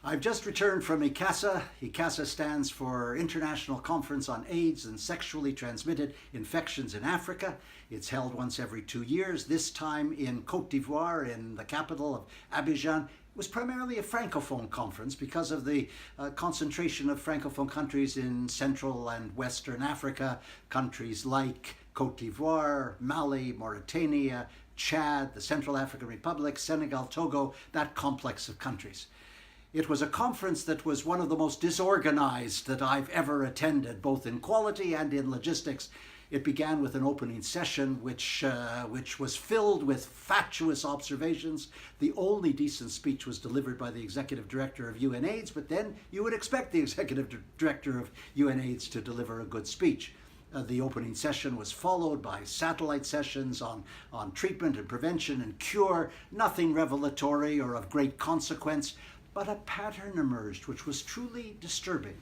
I've just returned from ICASA. ICASA stands for International Conference on AIDS and Sexually Transmitted Infections in Africa. It's held once every 2 years, this time in Côte d'Ivoire, in the capital of Abidjan. It was primarily a Francophone conference because of the concentration of Francophone countries in Central and Western Africa, countries like Côte d'Ivoire, Mali, Mauritania, Chad, the Central African Republic, Senegal, Togo, that complex of countries. It was a conference that was one of the most disorganized that I've ever attended, both in quality and in logistics. It began with an opening session which was filled with fatuous observations. The only decent speech was delivered by the Executive Director of UNAIDS, but then you would expect the Executive Director of UNAIDS to deliver a good speech. The opening session was followed by satellite sessions on treatment and prevention and cure, nothing revelatory or of great consequence. But a pattern emerged which was truly disturbing.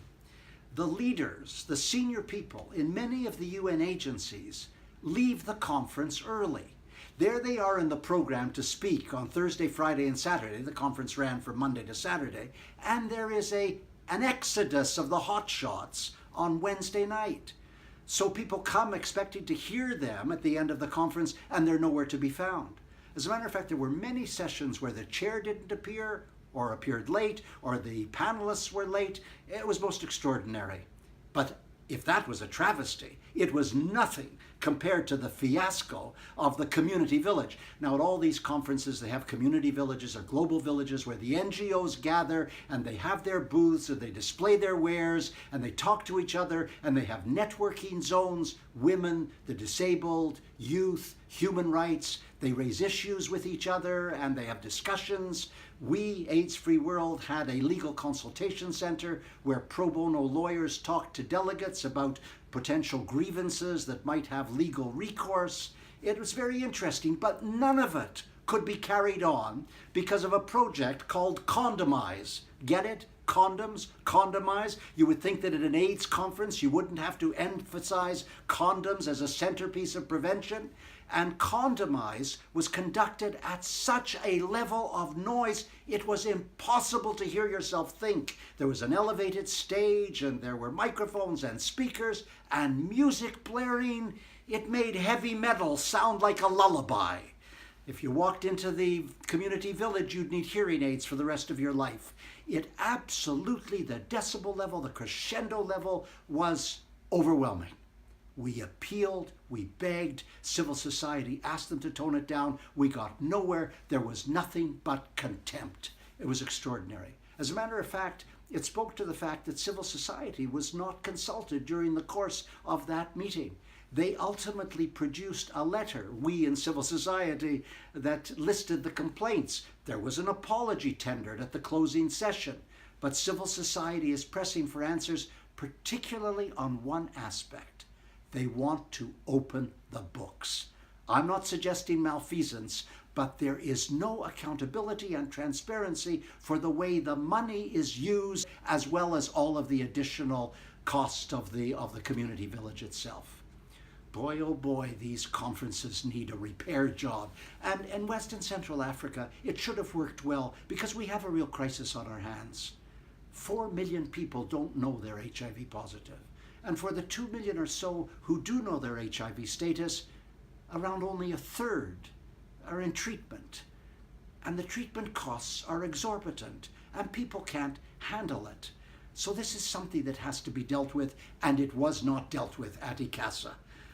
The leaders, the senior people in many of the UN agencies leave the conference early. There they are in the program to speak on Thursday, Friday, and Saturday. The conference ran from Monday to Saturday. And there is an exodus of the hotshots on Wednesday night. So people come expecting to hear them at the end of the conference, and they're nowhere to be found. As a matter of fact, there were many sessions where the chair didn't appear, or appeared late, or the panelists were late. It was most extraordinary. But if that was a travesty, it was nothing compared to the fiasco of the community village. Now, at all these conferences, they have community villages or global villages where the NGOs gather and they have their booths and they display their wares and they talk to each other and they have networking zones, women, the disabled, youth, human rights. They raise issues with each other and they have discussions. We, AIDS Free World, had a legal consultation center where pro bono lawyers talked to delegates about potential grievances that might have legal recourse. It was very interesting, but none of it could be carried on because of a project called Condomize. Get it? Condoms, condomize. You would think that at an AIDS conference you wouldn't have to emphasize condoms as a centerpiece of prevention. And Condomize was conducted at such a level of noise, it was impossible to hear yourself think. There was an elevated stage and there were microphones and speakers and music blaring. It made heavy metal sound like a lullaby. If you walked into the community village, you'd need hearing aids for the rest of your life. It absolutely, the decibel level, the crescendo level was overwhelming. We appealed, we begged, civil society asked them to tone it down. We got nowhere. There was nothing but contempt. It was extraordinary. As a matter of fact, it spoke to the fact that civil society was not consulted during the course of that meeting. They ultimately produced a letter, we in civil society, that listed the complaints. There was an apology tendered at the closing session. But civil society is pressing for answers, particularly on one aspect. They want to open the books. I'm not suggesting malfeasance, but there is no accountability and transparency for the way the money is used, as well as all of the additional cost of the community village itself. Boy, oh boy, these conferences need a repair job. And in West and Central Africa, it should have worked well because we have a real crisis on our hands. 4 million people don't know they're HIV positive. And for the 2 million or so who do know their HIV status, around only a third are in treatment. And the treatment costs are exorbitant, and people can't handle it. So this is something that has to be dealt with, and it was not dealt with at ICASA.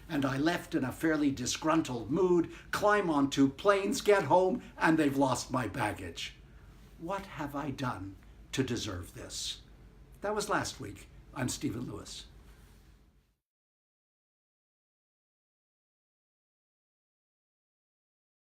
And I left in a fairly disgruntled mood, climb onto planes, get home, and they've lost my baggage. What have I done to deserve this? That was last week. I'm Stephen Lewis.